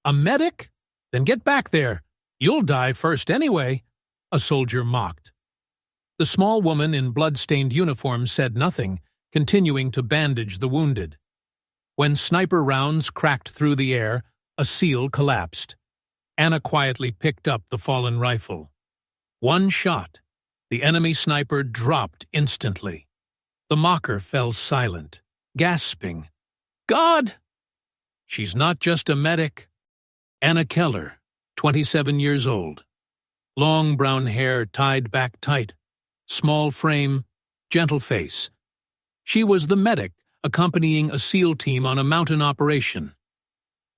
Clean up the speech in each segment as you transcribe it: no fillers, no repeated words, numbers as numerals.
A medic? Then get back there. You'll die first anyway, a soldier mocked. The small woman in blood-stained uniform said nothing, continuing to bandage the wounded. When sniper rounds cracked through the air, a SEAL collapsed. Anna quietly picked up the fallen rifle. One shot. The enemy sniper dropped instantly. The mocker fell silent, gasping. God! She's not just a medic. Anna Keller, 27 years old. Long brown hair tied back tight. Small frame, gentle face. She was the medic accompanying a SEAL team on a mountain operation.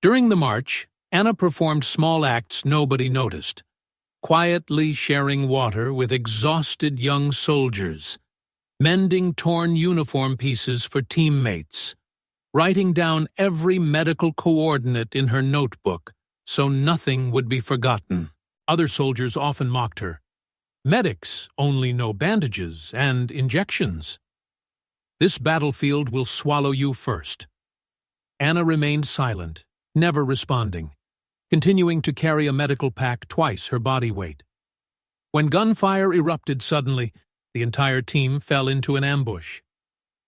During the march, Anna performed small acts nobody noticed, quietly sharing water with exhausted young soldiers, mending torn uniform pieces for teammates, writing down every medical coordinate in her notebook so nothing would be forgotten. Other soldiers often mocked her. Medics only know bandages and injections. This battlefield will swallow you first. Anna remained silent, never responding, continuing to carry a medical pack twice her body weight. When gunfire erupted suddenly, the entire team fell into an ambush.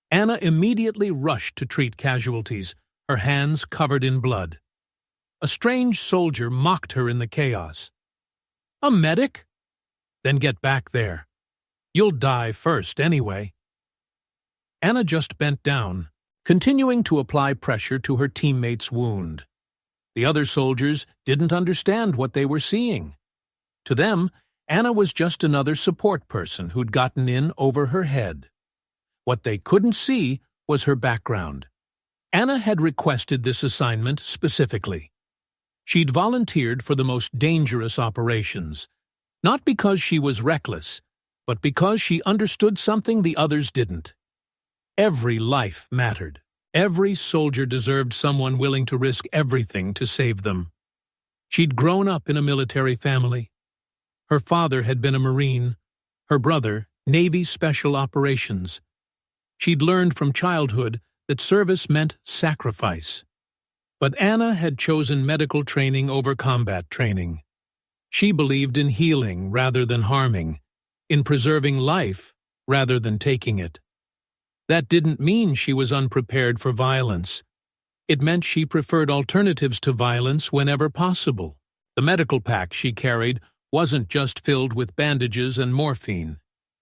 Anna immediately rushed to treat casualties, her hands covered in blood. A strange soldier mocked her in the chaos. A medic? Then get back there. You'll die first anyway. Anna just bent down, continuing to apply pressure to her teammate's wound. The other soldiers didn't understand what they were seeing. To them, Anna was just another support person who'd gotten in over her head. What they couldn't see was her background. Anna had requested this assignment specifically. She'd volunteered for the most dangerous operations, not because she was reckless, but because she understood something the others didn't. Every life mattered. Every soldier deserved someone willing to risk everything to save them. She'd grown up in a military family. Her father had been a Marine, her brother, Navy Special Operations. She'd learned from childhood that service meant sacrifice. But Anna had chosen medical training over combat training. She believed in healing rather than harming, in preserving life rather than taking it. That didn't mean she was unprepared for violence. It meant she preferred alternatives to violence whenever possible. The medical pack she carried wasn't just filled with bandages and morphine.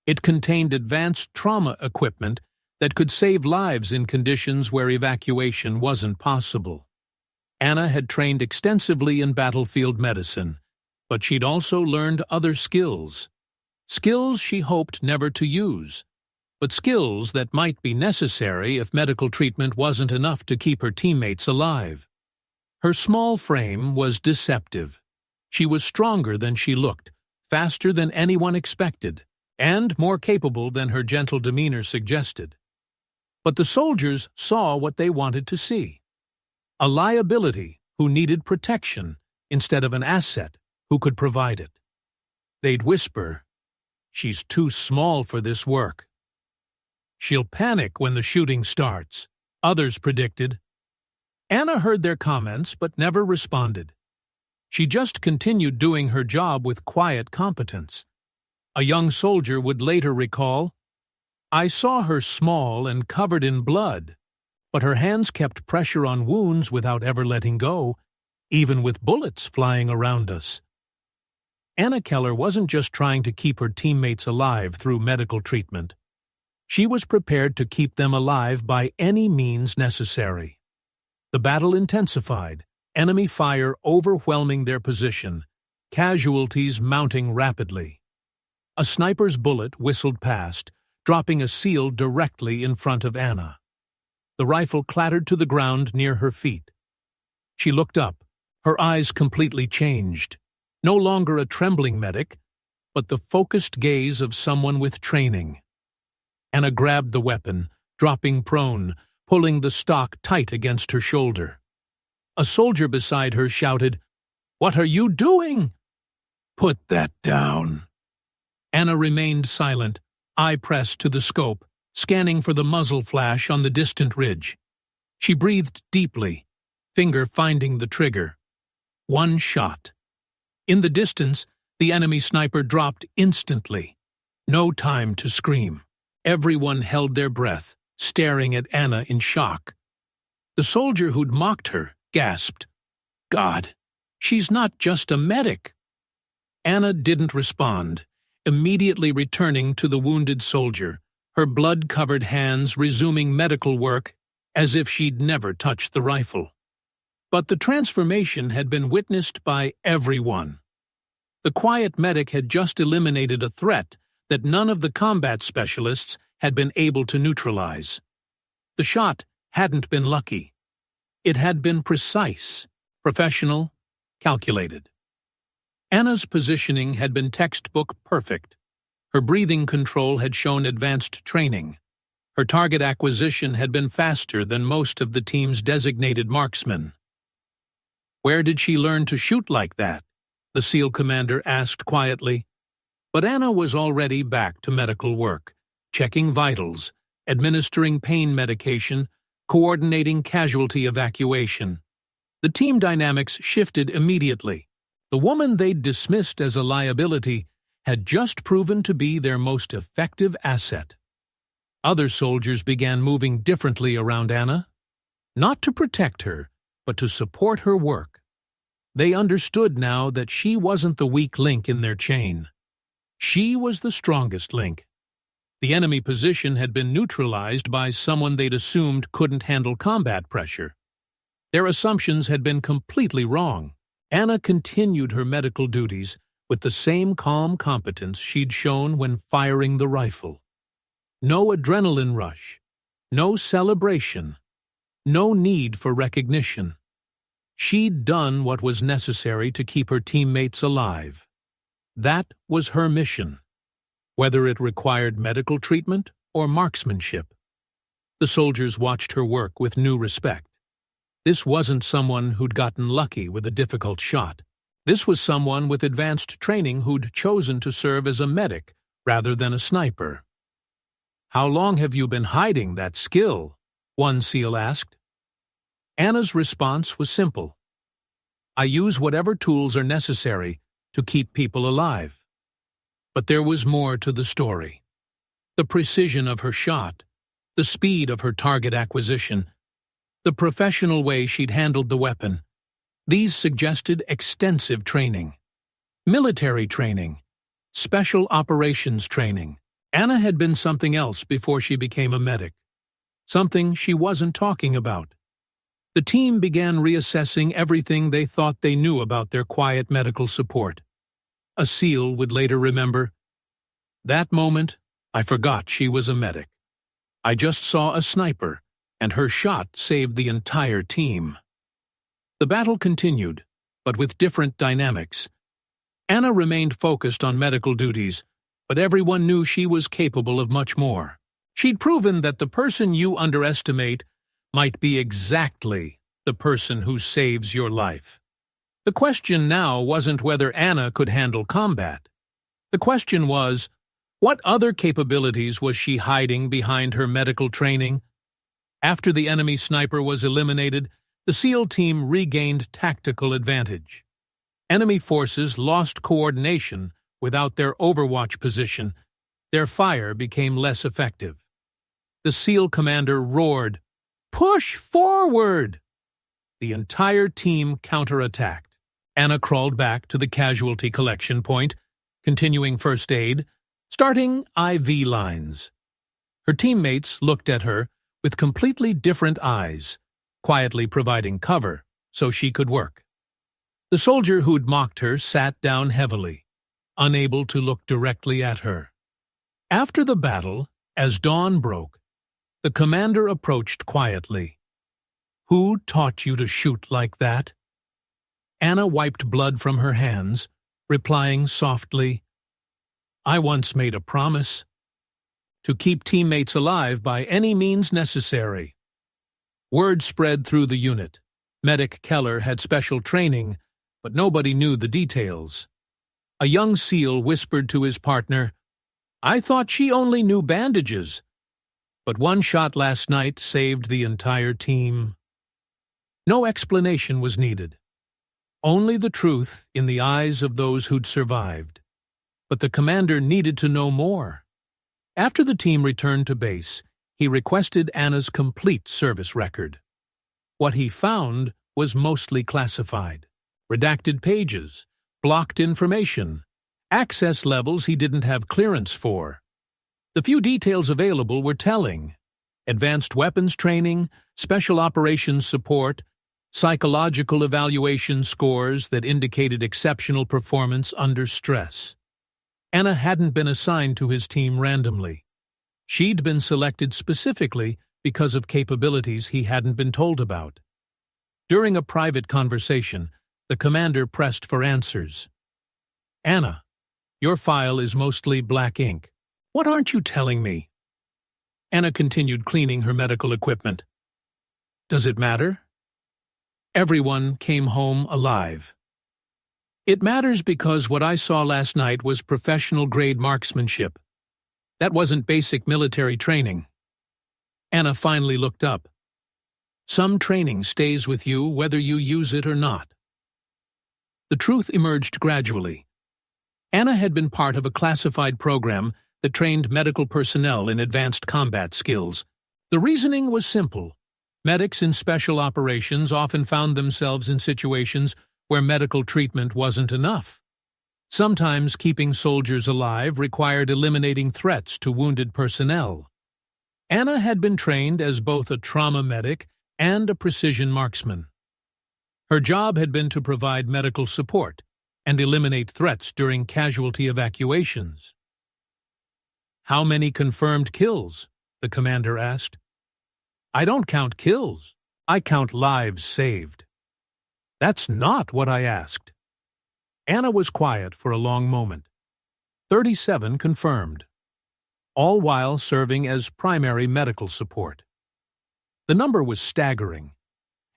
It contained advanced trauma equipment that could save lives in conditions where evacuation wasn't possible. Anna had trained extensively in battlefield medicine, but she'd also learned other skills. Skills she hoped never to use, but skills that might be necessary if medical treatment wasn't enough to keep her teammates alive. Her small frame was deceptive. She was stronger than she looked, faster than anyone expected, and more capable than her gentle demeanor suggested. But the soldiers saw what they wanted to see. A liability who needed protection instead of an asset who could provide it. They'd whisper, "She's too small for this work. She'll panic when the shooting starts," others predicted. Anna heard their comments but never responded. She just continued doing her job with quiet competence. A young soldier would later recall, "I saw her small and covered in blood, but her hands kept pressure on wounds without ever letting go, even with bullets flying around us." Anna Keller wasn't just trying to keep her teammates alive through medical treatment. She was prepared to keep them alive by any means necessary. The battle intensified, enemy fire overwhelming their position, casualties mounting rapidly. A sniper's bullet whistled past, dropping a SEAL directly in front of Anna. The rifle clattered to the ground near her feet. She looked up, her eyes completely changed. No longer a trembling medic, but the focused gaze of someone with training. Anna grabbed the weapon, dropping prone, pulling the stock tight against her shoulder. A soldier beside her shouted, "What are you doing?" "Put that down." Anna remained silent, eye pressed to the scope, scanning for the muzzle flash on the distant ridge. She breathed deeply, finger finding the trigger. One shot. In the distance, the enemy sniper dropped instantly. No time to scream. Everyone held their breath, staring at Anna in shock. The soldier who'd mocked her gasped, "God, she's not just a medic." Anna didn't respond, immediately returning to the wounded soldier, her blood-covered hands resuming medical work as if she'd never touched the rifle. But the transformation had been witnessed by everyone. The quiet medic had just eliminated a threat that none of the combat specialists had been able to neutralize. The shot hadn't been lucky. It had been precise, professional, calculated. Anna's positioning had been textbook perfect. Her breathing control had shown advanced training. Her target acquisition had been faster than most of the team's designated marksmen. "Where did she learn to shoot like that?" the SEAL commander asked quietly. But Anna was already back to medical work, checking vitals, administering pain medication, coordinating casualty evacuation. The team dynamics shifted immediately. The woman they'd dismissed as a liability had just proven to be their most effective asset. Other soldiers began moving differently around Anna, not to protect her, but to support her work. They understood now that she wasn't the weak link in their chain. She was the strongest link. The enemy position had been neutralized by someone they'd assumed couldn't handle combat pressure. Their assumptions had been completely wrong. Anna continued her medical duties with the same calm competence she'd shown when firing the rifle. No adrenaline rush, no celebration, no need for recognition. She'd done what was necessary to keep her teammates alive. That was her mission, whether it required medical treatment or marksmanship. The soldiers watched her work with new respect. This wasn't someone who'd gotten lucky with a difficult shot. This was someone with advanced training who'd chosen to serve as a medic rather than a sniper. "How long have you been hiding that skill?" one SEAL asked. Anna's response was simple. "I use whatever tools are necessary to keep people alive." But there was more to the story. The precision of her shot, the speed of her target acquisition, the professional way she'd handled the weapon. These suggested extensive training. Military training, special operations training. Anna had been something else before she became a medic. Something she wasn't talking about. The team began reassessing everything they thought they knew about their quiet medical support. A SEAL would later remember, "That moment, I forgot she was a medic. I just saw a sniper, and her shot saved the entire team." The battle continued, but with different dynamics. Anna remained focused on medical duties, but everyone knew she was capable of much more. She'd proven that the person you underestimate might be exactly the person who saves your life. The question now wasn't whether Anna could handle combat. The question was, what other capabilities was she hiding behind her medical training? After the enemy sniper was eliminated, the SEAL team regained tactical advantage. Enemy forces lost coordination without their overwatch position. Their fire became less effective. The SEAL commander roared, "Push forward!" The entire team counterattacked. Anna crawled back to the casualty collection point, continuing first aid, starting IV lines. Her teammates looked at her with completely different eyes, quietly providing cover so she could work. The soldier who'd mocked her sat down heavily, unable to look directly at her. After the battle, as dawn broke, the commander approached quietly. "Who taught you to shoot like that?" Anna wiped blood from her hands, replying softly, "I once made a promise to keep teammates alive by any means necessary." Word spread through the unit. Medic Keller had special training, but nobody knew the details. A young SEAL whispered to his partner, "I thought she only knew bandages." But one shot last night saved the entire team. No explanation was needed. Only the truth in the eyes of those who'd survived. But the commander needed to know more. After the team returned to base, he requested Anna's complete service record. What he found was mostly classified. Redacted pages, blocked information, access levels he didn't have clearance for. The few details available were telling: advanced weapons training, special operations support, psychological evaluation scores that indicated exceptional performance under stress. Anna hadn't been assigned to his team randomly. She'd been selected specifically because of capabilities he hadn't been told about. During a private conversation, the commander pressed for answers. "Anna, your file is mostly black ink. What aren't you telling me?" Anna continued cleaning her medical equipment. "Does it matter?" Everyone came home alive. "It matters because what I saw last night was professional-grade marksmanship. That wasn't basic military training." Anna finally looked up. "Some training stays with you whether you use it or not." The truth emerged gradually. Anna had been part of a classified program that trained medical personnel in advanced combat skills. The reasoning was simple. Medics in special operations often found themselves in situations where medical treatment wasn't enough. Sometimes keeping soldiers alive required eliminating threats to wounded personnel. Anna had been trained as both a trauma medic and a precision marksman. Her job had been to provide medical support and eliminate threats during casualty evacuations. "How many confirmed kills?" the commander asked. "I don't count kills. I count lives saved." "That's not what I asked." Anna was quiet for a long moment. 37 confirmed, all while serving as primary medical support. The number was staggering.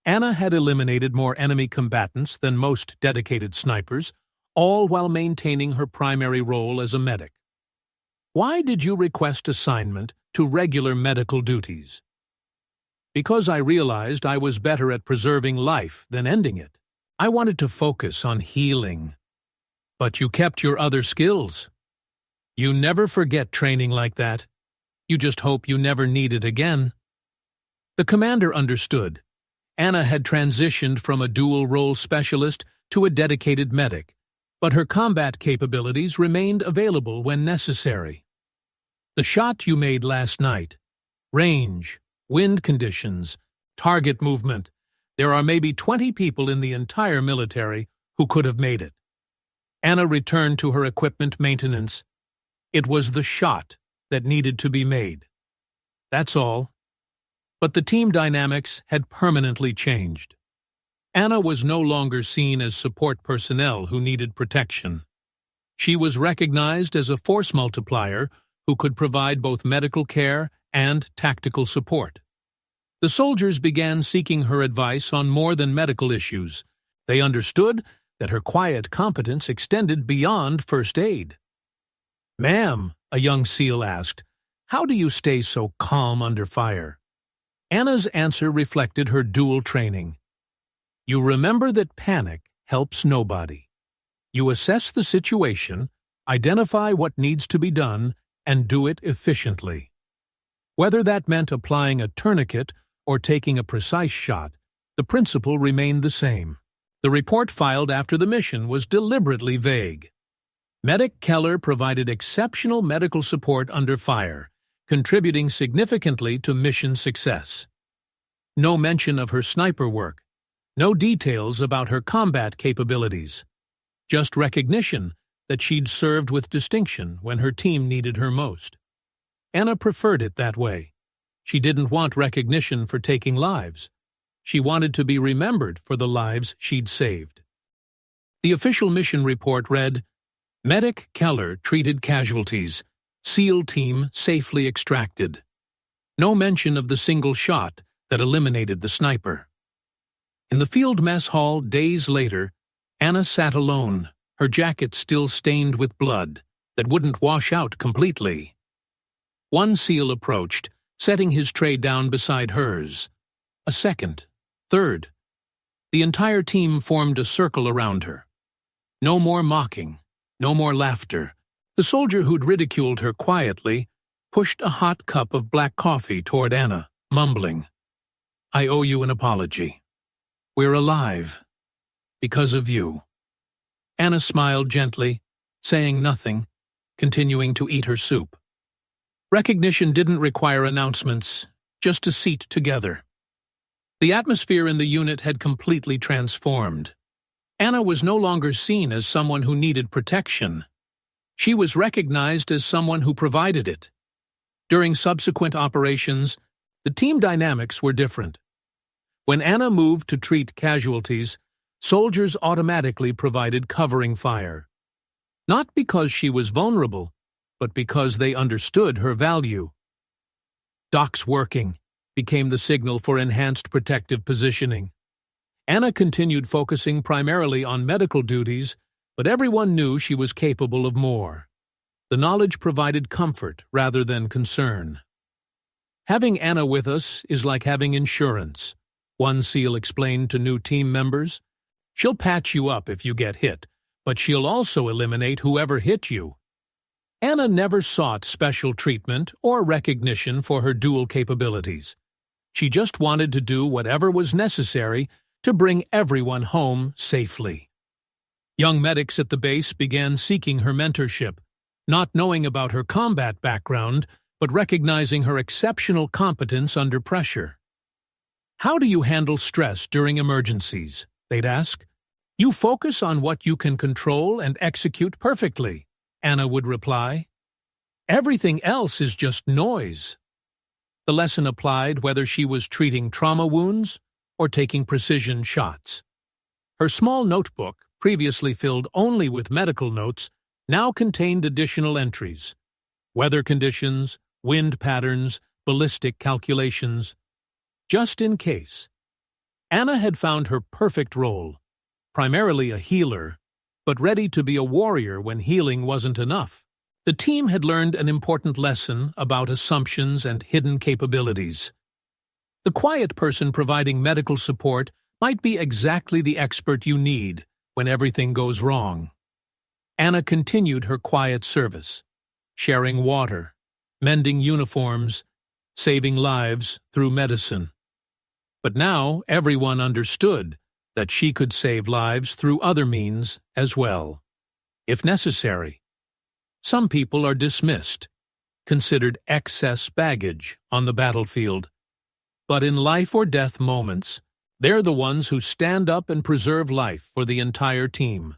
Anna had eliminated more enemy combatants than most dedicated snipers, all while maintaining her primary role as a medic. "Why did you request assignment to regular medical duties?" "Because I realized I was better at preserving life than ending it. I wanted to focus on healing." "But you kept your other skills." "You never forget training like that. You just hope you never need it again." The commander understood. Anna had transitioned from a dual-role specialist to a dedicated medic, but her combat capabilities remained available when necessary. "The shot you made last night, range, wind conditions, target movement, there are maybe 20 people in the entire military who could have made it." Anna returned to her equipment maintenance. It was the shot that needed to be made. That's all. But the team dynamics had permanently changed. Anna was no longer seen as support personnel who needed protection. She was recognized as a force multiplier who could provide both medical care and tactical support. The soldiers began seeking her advice on more than medical issues. They understood that her quiet competence extended beyond first aid. "Ma'am," a young SEAL asked, "how do you stay so calm under fire?" Anna's answer reflected her dual training. "You remember that panic helps nobody. You assess the situation, identify what needs to be done, and do it efficiently." Whether that meant applying a tourniquet or taking a precise shot, the principle remained the same. The report filed after the mission was deliberately vague. Medic Keller provided exceptional medical support under fire, contributing significantly to mission success. No mention of her sniper work, no details about her combat capabilities, just recognition that she'd served with distinction when her team needed her most. Anna preferred it that way. She didn't want recognition for taking lives. She wanted to be remembered for the lives she'd saved. The official mission report read, "Medic Keller treated casualties. SEAL team safely extracted." No mention of the single shot that eliminated the sniper. In the field mess hall days later, Anna sat alone, her jacket still stained with blood that wouldn't wash out completely. One SEAL approached, setting his tray down beside hers. A second, third. The entire team formed a circle around her. No more mocking, no more laughter. The soldier who'd ridiculed her quietly pushed a hot cup of black coffee toward Anna, mumbling, "I owe you an apology. We're alive. Because of you." Anna smiled gently, saying nothing, continuing to eat her soup. Recognition didn't require announcements, just a seat together. The atmosphere in the unit had completely transformed. Anna was no longer seen as someone who needed protection. She was recognized as someone who provided it. During subsequent operations, the team dynamics were different. When Anna moved to treat casualties, soldiers automatically provided covering fire. Not because she was vulnerable, but because they understood her value. "Doc's working" became the signal for enhanced protective positioning. Anna continued focusing primarily on medical duties, but everyone knew she was capable of more. The knowledge provided comfort rather than concern. "Having Anna with us is like having insurance," one SEAL explained to new team members. "She'll patch you up if you get hit, but she'll also eliminate whoever hit you." Anna never sought special treatment or recognition for her dual capabilities. She just wanted to do whatever was necessary to bring everyone home safely. Young medics at the base began seeking her mentorship, not knowing about her combat background, but recognizing her exceptional competence under pressure. "How do you handle stress during emergencies?" they'd ask. "You focus on what you can control and execute perfectly," Anna would reply. "Everything else is just noise." The lesson applied whether she was treating trauma wounds or taking precision shots. Her small notebook, previously filled only with medical notes, now contained additional entries: weather conditions, wind patterns, ballistic calculations. Just in case. Anna had found her perfect role, primarily a healer, but ready to be a warrior when healing wasn't enough. The team had learned an important lesson about assumptions and hidden capabilities. The quiet person providing medical support might be exactly the expert you need when everything goes wrong. Anna continued her quiet service, sharing water, mending uniforms, saving lives through medicine. But now everyone understood that she could save lives through other means as well, if necessary. Some people are dismissed, considered excess baggage on the battlefield. But in life-or-death moments, they're the ones who stand up and preserve life for the entire team.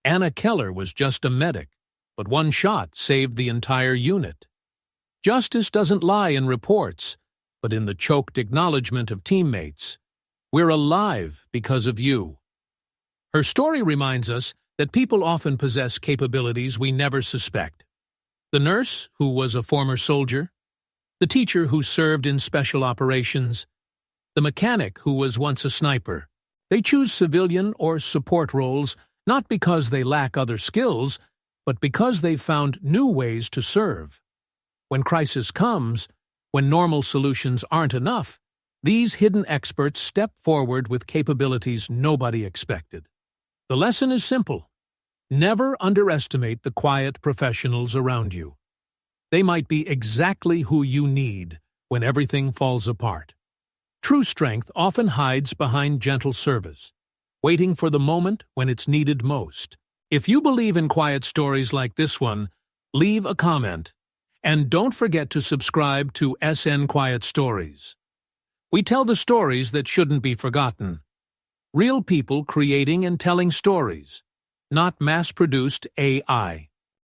Anna Keller was just a medic, but one shot saved the entire unit. Justice doesn't lie in reports, but in the choked acknowledgement of teammates. "We're alive because of you." Her story reminds us that people often possess capabilities we never suspect. The nurse, who was a former soldier, the teacher who served in special operations, the mechanic who was once a sniper. They choose civilian or support roles not because they lack other skills, but because they've found new ways to serve. When crisis comes, when normal solutions aren't enough, these hidden experts step forward with capabilities nobody expected. The lesson is simple. Never underestimate the quiet professionals around you. They might be exactly who you need when everything falls apart. True strength often hides behind gentle service, waiting for the moment when it's needed most. If you believe in quiet stories like this one, leave a comment. And don't forget to subscribe to SN Quiet Stories. We tell the stories that shouldn't be forgotten. Real people creating and telling stories, not mass-produced AI.